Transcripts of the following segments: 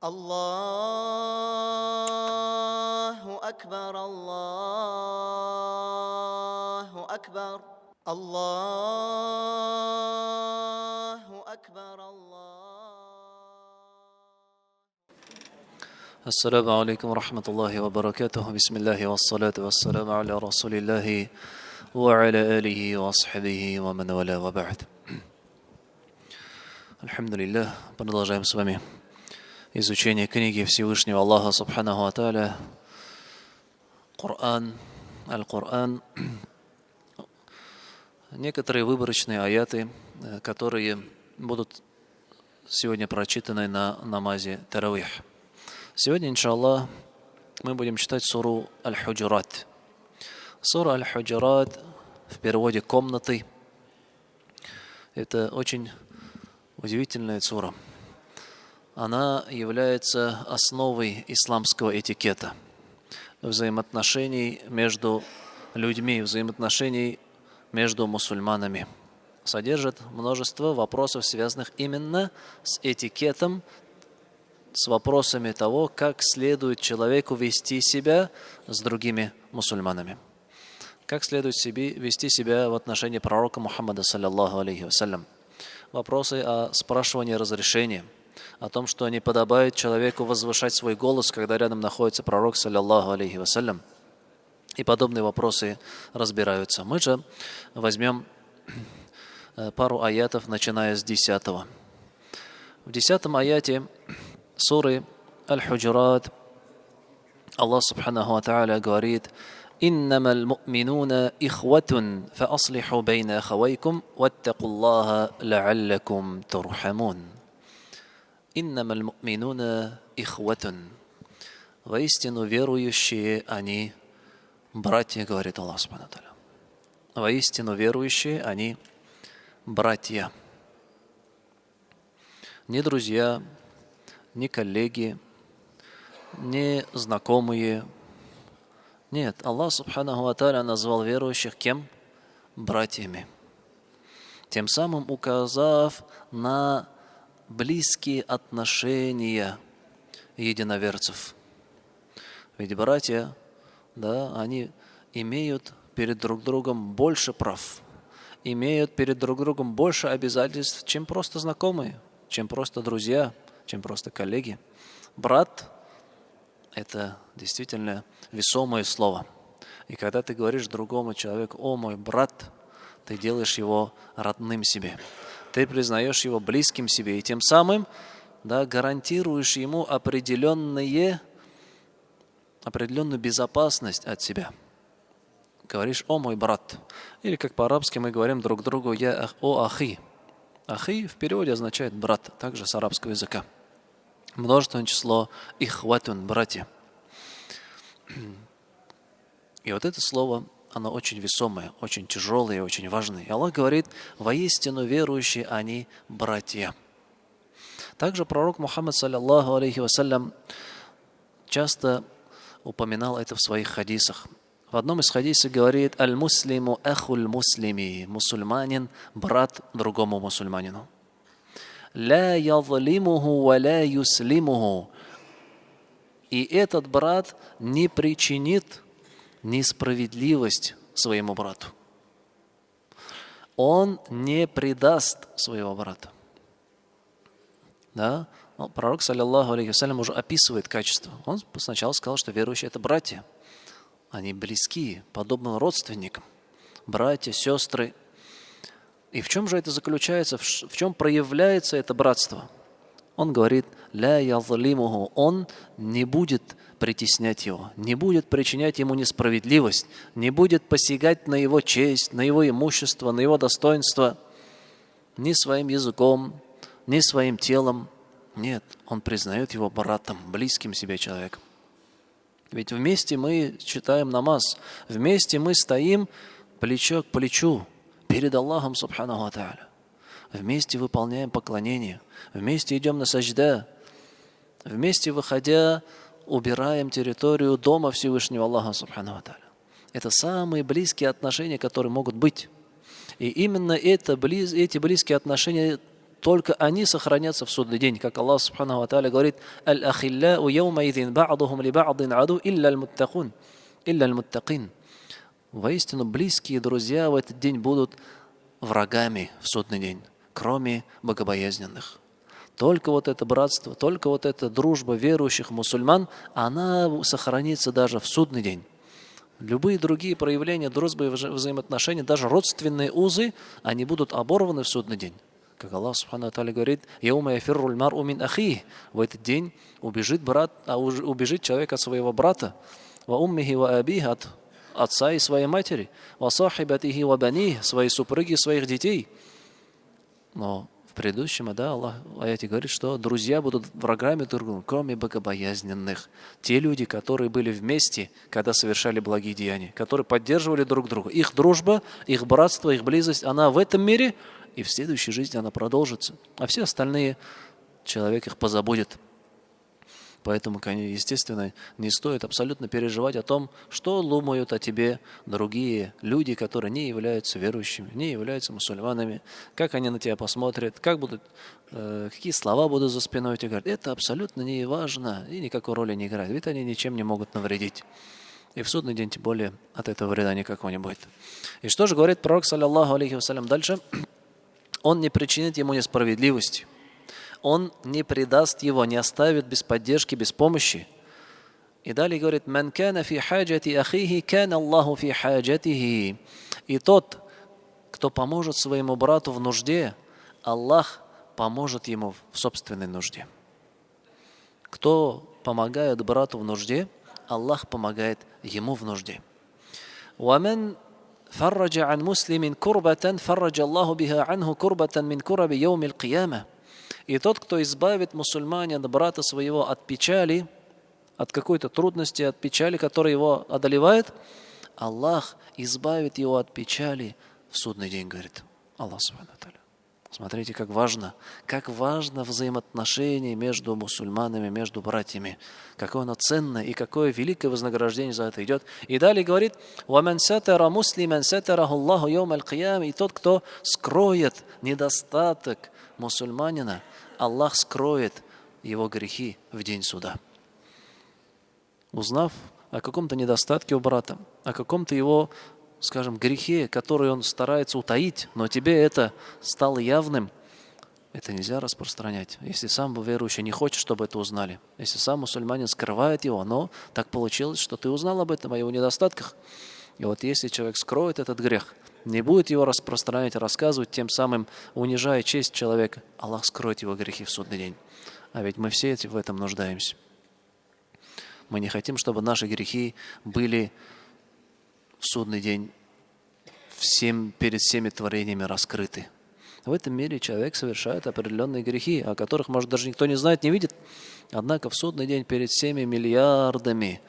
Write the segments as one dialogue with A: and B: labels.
A: الله أكبر الله أكبر الله أكبر
B: السلام عليكم ورحمة الله وبركاته. بسم الله والصلاة والسلام على رسول الله وعلى آله وصحبه ومن والاه وبعد. Альхамдулиллах, продолжаем с вами изучение книги Всевышнего Аллаха Субханаху ва Тааля, Коран, Аль-Коран. Некоторые выборочные аяты, которые будут сегодня прочитаны на намазе Таравих. Сегодня, иншаллах, мы будем читать суру Аль-Худжурат. Сура Аль-Худжурат в переводе «комнаты». Это очень удивительная сура. Она является основой исламского этикета, взаимоотношений между людьми, взаимоотношений между мусульманами. Содержит множество вопросов, связанных именно с этикетом, с вопросами того, как следует человеку вести себя с другими мусульманами. Как следует вести себя в отношении пророка Мухаммада, саллаллаху алейхи вассалям. Вопросы о спрашивании разрешения, о том, что не подобает человеку возвышать свой голос, когда рядом находится пророк, саллаллаху алейхи вассалям. И подобные вопросы разбираются. Мы же возьмем пару аятов, начиная с 10-го. В 10-м аяте суры Аль-Худжурат Аллах Субханаху ва Тааля говорит: إنما المؤمنون إخوة فأصلحوا بين أخويكم واتقوا الله لعلكم ترحمون. إنما المؤمنون إخوة. Воистину верующие они братья, говорит Аллах Субхану ва Тааля. Воистину верующие они братья. Не друзья, не коллеги, не знакомые. Нет, Аллах Субханаху ва Тааля назвал верующих кем? Братьями. Тем самым указав на близкие отношения единоверцев. Ведь братья, они имеют перед друг другом больше прав, имеют перед друг другом больше обязательств, чем просто знакомые, чем просто друзья, чем просто коллеги. Брат – это действительно весомое слово. И когда ты говоришь другому человеку: «О, мой брат», ты делаешь его родным себе. Ты признаешь его близким себе. И тем самым гарантируешь ему определенную безопасность от себя. Говоришь: «О, мой брат». Или как по-арабски мы говорим друг другу: «О, ахи». Ахи в переводе означает брат, также с арабского языка. Множественное число ихватун, братья. И вот это слово, оно очень весомое, очень тяжелое, очень важное. И Аллах говорит: воистину верующие они братья. Также пророк Мухаммад, саллаллаху алейхи вассалям, часто упоминал это в своих хадисах. В одном из хадисов говорит: «Аль-муслиму ахуль муслими». Мусульманин – брат другому мусульманину. «Ла язлимуху ва ла юслимуху». И этот брат не причинит несправедливость своему брату. Он не предаст своего брата. Пророк, саллаллаху алейхи вассалям, уже описывает качество. Он сначала сказал, что верующие – это братья. Они близкие, подобно родственникам. Братья, сестры. И в чем же это заключается? В чем проявляется это братство? Он говорит: «Ля язлимуху». Он не будет притеснять его, не будет причинять ему несправедливость, не будет посягать на его честь, на его имущество, на его достоинство ни своим языком, ни своим телом. Нет, он признает его братом, близким себе человеком. Ведь вместе мы читаем намаз, вместе мы стоим плечо к плечу перед Аллахом Субханаху ва Тааля. Вместе выполняем поклонение, вместе идем на сажда, вместе выходя убираем территорию дома Всевышнего Аллаха Субханаху ва Тааля. Это самые близкие отношения, которые могут быть. И именно эти близкие отношения только они сохранятся в судный день. Как Аллах Субханаху ва Тааля говорит: «Аль-ахилляу яумаидин ба'духум ли ба'дин аду илля аль-муттакин». Воистину, близкие друзья в этот день будут врагами в судный день, кроме богобоязненных. Только вот это братство, только вот эта дружба верующих мусульман, она сохранится даже в судный день. Любые другие проявления дружбы и взаимоотношений, даже родственные узы, они будут оборваны в судный день. Как Аллах Субхану ва Тааля говорит: «Яума яфирруль мар'у мин ахихи». В этот день убежит человек от своего брата, ва уммихи ва абихи, от отца и своей матери, ва сахибатихи ва банихи, своей супруги и своих детей. Но в предыдущем, Аллах в аяте говорит, что друзья будут врагами друг друга, кроме богобоязненных. Те люди, которые были вместе, когда совершали благие деяния, которые поддерживали друг друга. Их дружба, их братство, их близость, она в этом мире, и в следующей жизни она продолжится. А все остальные человек их позабудет. Поэтому, естественно, не стоит абсолютно переживать о том, что думают о тебе другие люди, которые не являются верующими, не являются мусульманами, как они на тебя посмотрят, какие слова будут за спиной тебе говорить. Это абсолютно не важно и никакой роли не играет, ведь они ничем не могут навредить. И в судный день, тем более, от этого вреда никакого не будет. И что же говорит пророк, саллаллаху алейхи вассалям, дальше? Он не причинит ему несправедливости. Он не предаст его, не оставит без поддержки, без помощи. И далее говорит: «Ман кана фи хаджати ахихи, кана Аллаху фи хаджатихи». И тот, кто поможет своему брату в нужде, Аллах поможет ему в собственной нужде. Кто помогает брату в нужде, Аллах помогает ему в нужде. «Ваман фарраджа ан муслимин курбатан, фарраджа Аллаху биха анху курбатан мин кураби яумил кияма». И тот, кто избавит мусульманина, брата своего, от печали, от какой-то трудности, от печали, которая его одолевает, Аллах избавит его от печали в судный день, говорит Аллах Субхану ва Тааля. Смотрите, как важно взаимоотношение между мусульманами, между братьями. Какое оно ценное и какое великое вознаграждение за это идет. И далее говорит: «Ваман сатара муслиман сатараху Аллаху яумал киям». И тот, кто скроет недостаток мусульманина, Аллах скроет его грехи в день суда. Узнав о каком-то недостатке у брата, о каком-то его, скажем, грехе, который он старается утаить, но тебе это стало явным, это нельзя распространять. Если сам верующий не хочет, чтобы это узнали, если сам мусульманин скрывает его, но так получилось, что ты узнал об этом, о его недостатках. И вот если человек скроет этот грех, не будет его распространять, рассказывать, тем самым унижая честь человека, Аллах скроет его грехи в судный день. А ведь мы все в этом нуждаемся. Мы не хотим, чтобы наши грехи были в судный день перед всеми творениями раскрыты. В этом мире человек совершает определенные грехи, о которых, может, даже никто не знает, не видит. Однако в судный день перед всеми миллиардами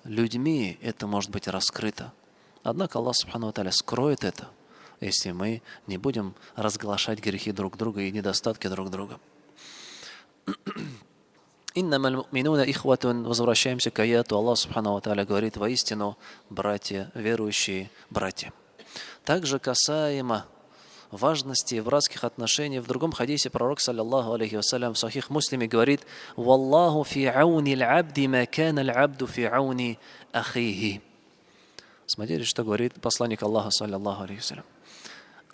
B: людьми это может быть раскрыто. Однако Аллах Субхану ва Тааля скроет это, если мы не будем разглашать грехи друг друга и недостатки друг друга. «Иннамаль му'минуна ихватун». Возвращаемся к аяту. Аллах Субхану ва Тааля говорит: воистину, братья, верующие братья. Также касаемо важности братских отношений, в другом хадисе пророк, саллаллаху алейхи вассалям, в Сахих Муслиме говорит: «Валлаху фи ауни аль-абди ма кана аль-абду фи ауни ахихи». Смотрите, что говорит посланник Аллаха, саллаллаху алейхи вассалям.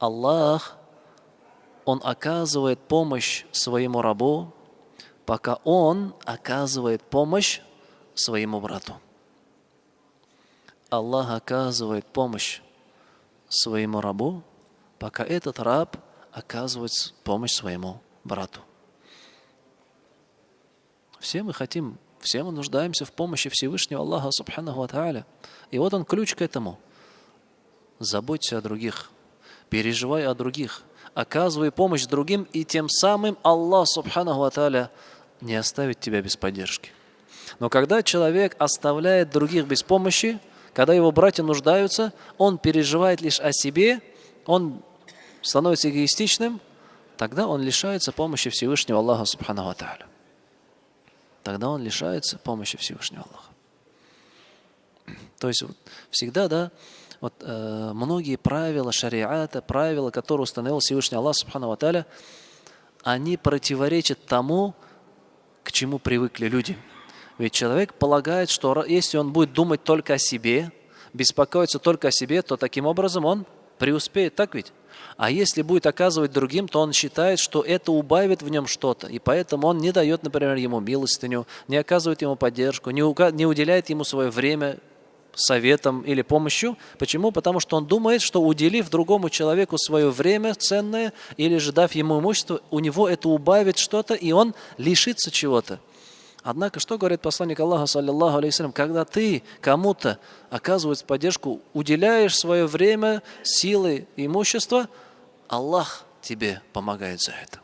B: Аллах, Он оказывает помощь своему рабу, пока он оказывает помощь своему брату. Аллах оказывает помощь своему рабу, пока этот раб оказывает помощь своему брату. Все мы хотим, все мы нуждаемся в помощи Всевышнего Аллаха Субханаху ва Тааля. И вот он ключ к этому. Заботься о других, переживай о других, оказывай помощь другим, и тем самым Аллах Субханаху ва Тааля не оставит тебя без поддержки. Но когда человек оставляет других без помощи, когда его братья нуждаются, он переживает лишь о себе, он становится эгоистичным, тогда он лишается помощи Всевышнего Аллаха Субханаху ва Тааля. Тогда он лишается помощи Всевышнего Аллаха. То есть всегда, многие правила шариата, правила, которые установил Всевышний Аллах Субханаху ва Тааля, они противоречат тому, к чему привыкли люди. Ведь человек полагает, что если он будет думать только о себе, беспокоиться только о себе, то таким образом он преуспеет, так ведь? А если будет оказывать другим, то он считает, что это убавит в нем что-то. И поэтому он не дает, например, ему милостыню, не оказывает ему поддержку, не уделяет ему свое время советом или помощью. Почему? Потому что он думает, что уделив другому человеку свое время ценное или же дав ему имущество, у него это убавит что-то, и он лишится чего-то. Однако, что говорит посланник Аллаха, саллиллаху алейхи вассалям, когда ты кому-то оказываешь поддержку, уделяешь свое время, силы, имущество, Аллах тебе помогает за это.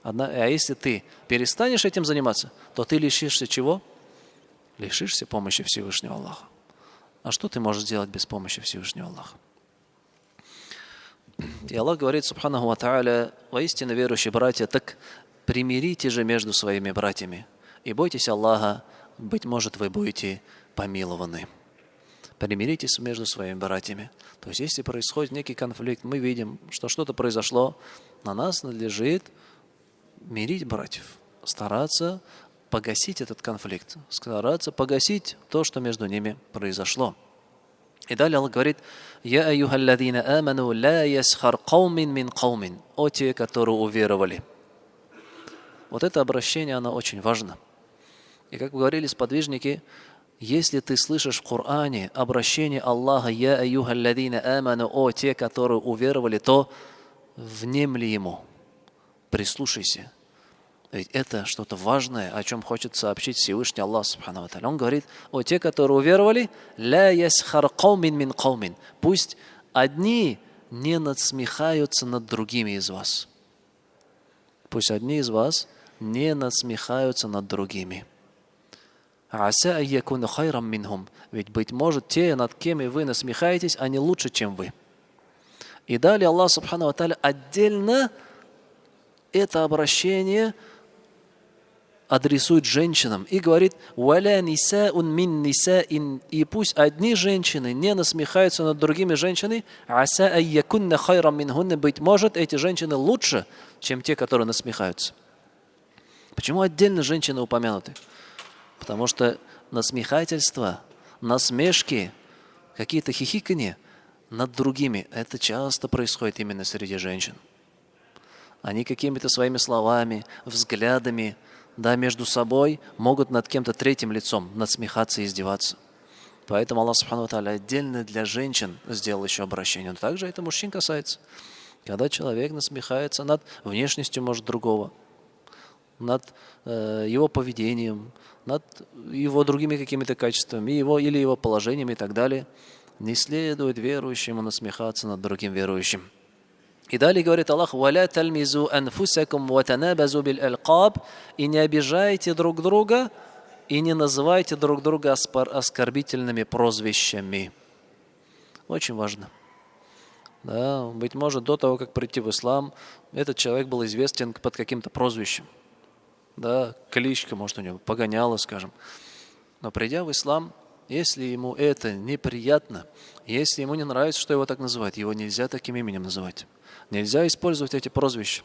B: А если ты перестанешь этим заниматься, то ты лишишься чего? Лишишься помощи Всевышнего Аллаха. А что ты можешь сделать без помощи Всевышнего Аллаха? И Аллах говорит, субханаху ва тааля, воистину верующие братья, так примирите же между своими братьями. И бойтесь Аллаха, быть может, вы будете помилованы. Примиритесь между своими братьями. То есть, если происходит некий конфликт, мы видим, что что-то произошло, на нас надлежит мирить братьев, стараться погасить этот конфликт, стараться погасить то, что между ними произошло. И далее Аллах говорит: «Я аюхалладина аману ла ясхар каумин мин каумин». О те, которые уверовали. Вот это обращение, оно очень важно. И как говорили сподвижники, если ты слышишь в Коране обращение Аллаха «Я аюхалладина аману», о те, которые уверовали, то внемли ему, прислушайся. Ведь это что-то важное, о чем хочет сообщить Всевышний Аллах Субхану ва Тааля. Он говорит: о те, которые уверовали, ля ясхар каумин мин каумин. Пусть одни не надсмехаются над другими из вас. Пусть одни из вас не надсмехаются над другими. Аса айякуна хайрам минхум. Ведь, быть может, те, над кем вы насмехаетесь, они лучше, чем вы. И далее Аллах Субхану ва Тааля отдельно это обращение адресует женщинам и говорит: «Валя нисаун мин нисаин». И пусть одни женщины не насмехаются над другими женщинами, аса айякунна хайрам минхунна. Быть может, эти женщины лучше, чем те, которые насмехаются. Почему отдельно женщины упомянуты? Потому что насмехательство, насмешки, какие-то хихиканье над другими, это часто происходит именно среди женщин. Они какими-то своими словами, взглядами, да, между собой могут над кем-то третьим лицом насмехаться и издеваться. Поэтому Аллах Субхану ва Тааля отдельно для женщин сделал еще обращение. Но также это мужчин касается. Когда человек насмехается над внешностью, может, другого, над его поведением, над его другими какими-то качествами, или его положением и так далее, не следует верующему насмехаться над другим верующим. И далее говорит Аллах: «Валя тальмизу анфусакум ва танабазу бил алкаб». И не обижайте друг друга, и не называйте друг друга оскорбительными прозвищами. Очень важно. Да, быть может, до того, как прийти в ислам, этот человек был известен под каким-то прозвищем. Да, кличка, может, у него погоняла, скажем. Но придя в ислам, если ему это неприятно, если ему не нравится, что его так называют, его нельзя таким именем называть. Нельзя использовать эти прозвища.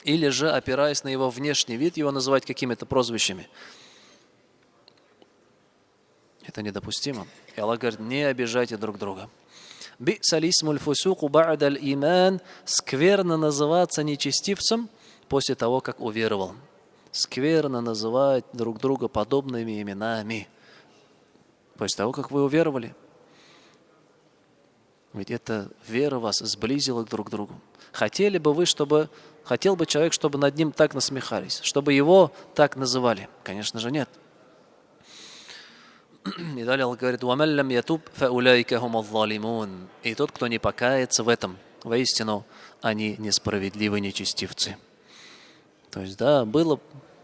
B: Или же, опираясь на его внешний вид, его называть какими-то прозвищами. Это недопустимо. И Аллах говорит: не обижайте друг друга. Би'салисмуль фусуку ба'даль иман. Скверно называться нечестивцем после того, как уверовал. Скверно называть друг друга подобными именами после того, как вы уверовали. Ведь эта вера вас сблизила друг к другу. Хотел бы человек, чтобы над ним так насмехались, чтобы его так называли? Конечно же, нет. И далее Аллах говорит: «Ваман лам ятуб фаулайка хумул залимун». И тот, кто не покается в этом, воистину, они несправедливы, нечестивцы. То есть, да, было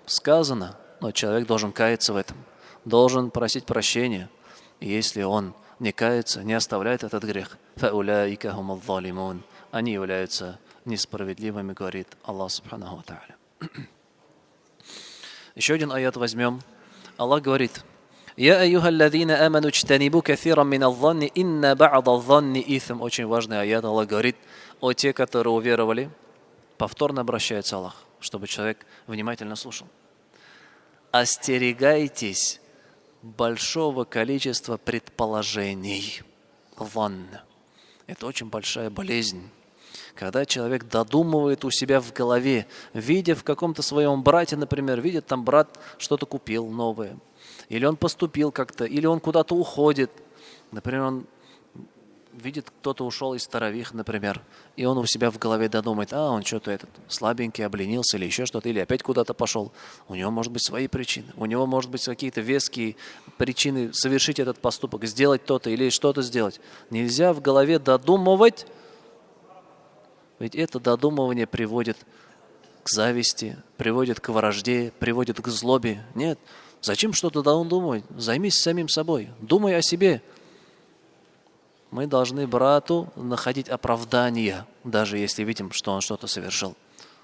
B: сказано, но человек должен каяться в этом, должен просить прощения. И если он не кается, не оставляет этот грех, фаулайка хумул залимун, они являются несправедливыми, говорит Аллах Субханаху ва Тааля. Еще один аят возьмем. Аллах говорит: «Я аюхалладина аману чтанибу кафирам мин алзанни инна ба'да алзанни итhm». Очень важный аят. Аллах говорит: о те, которые уверовали, повторно обращается Аллах. чтобы человек внимательно слушал. Остерегайтесь большого количества предположений. Ванн. Это очень большая болезнь. Когда человек додумывает у себя в голове, видя в каком-то своем брате, например, видит, там брат что-то купил новое, или он поступил как-то, или он куда-то уходит. Например, он видит, кто-то ушел из таравих, например, и он у себя в голове додумает, он что-то этот слабенький, обленился или еще что-то, или опять куда-то пошел. У него может быть свои причины, у него может быть какие-то веские причины совершить этот поступок, сделать то-то или что-то сделать. Нельзя в голове додумывать, ведь это додумывание приводит к зависти, приводит к вражде, приводит к злобе. Нет, зачем что-то додумывать? Займись самим собой, думай о себе. Мы должны брату находить оправдание, даже если видим, что он что-то совершил.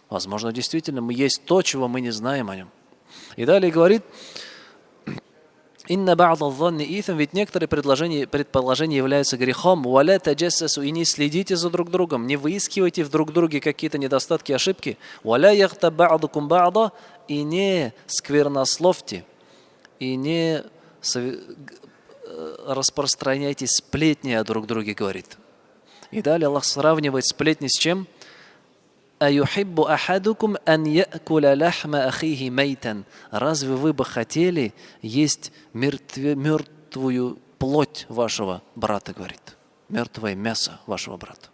B: Возможно, действительно, есть то, чего мы не знаем о нем. И далее говорит, «Инна ба'да зонни итам», ведь некоторые предположения являются грехом. «Валя таджассасу», и не следите за друг другом, не выискивайте в друг друге какие-то недостатки, ошибки. «Валя яхта ба'дукум ба'да», и не сквернословьте, и не распространяйте сплетни о друг друге, говорит. И далее Аллах сравнивает сплетни с чем? «Аюхиббу ахадукум ан я'куля лахма ахихи мейтан». Разве вы бы хотели есть мертвую плоть вашего брата, говорит. Мертвое мясо вашего брата.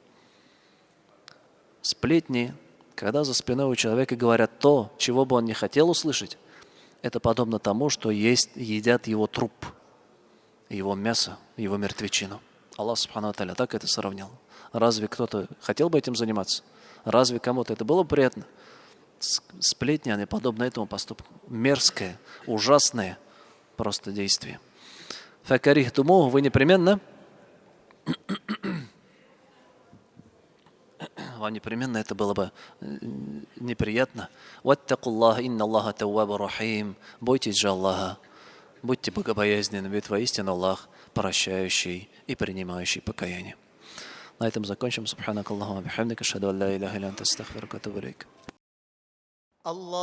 B: Сплетни, когда за спиной у человека говорят то, чего бы он не хотел услышать, это подобно тому, что едят его труп, его мясо, его мертвечину. Аллах Субхану ва Тааля так это сравнил. Разве кто-то хотел бы этим заниматься? Разве кому-то это было приятно? Сплетни, они подобны этому поступку. Мерзкое, ужасное просто действие. Факарихтуму, вы непременно, вам непременно это было бы неприятно. Ваттакуллаха, инна Аллаха таввабу рахим. Бойтесь же Аллаха, будьте богобоязненны, ведь воистину Аллах прощающий и принимающий покаяние. На этом закончим. Субханак Аллахума бихамдика, ашхаду ан ла илляха илля анта, астагфирука ва атубу илейк.
A: Аллаху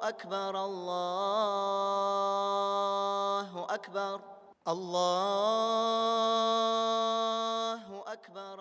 A: акбар, Аллаху акбар, Аллаху акбар.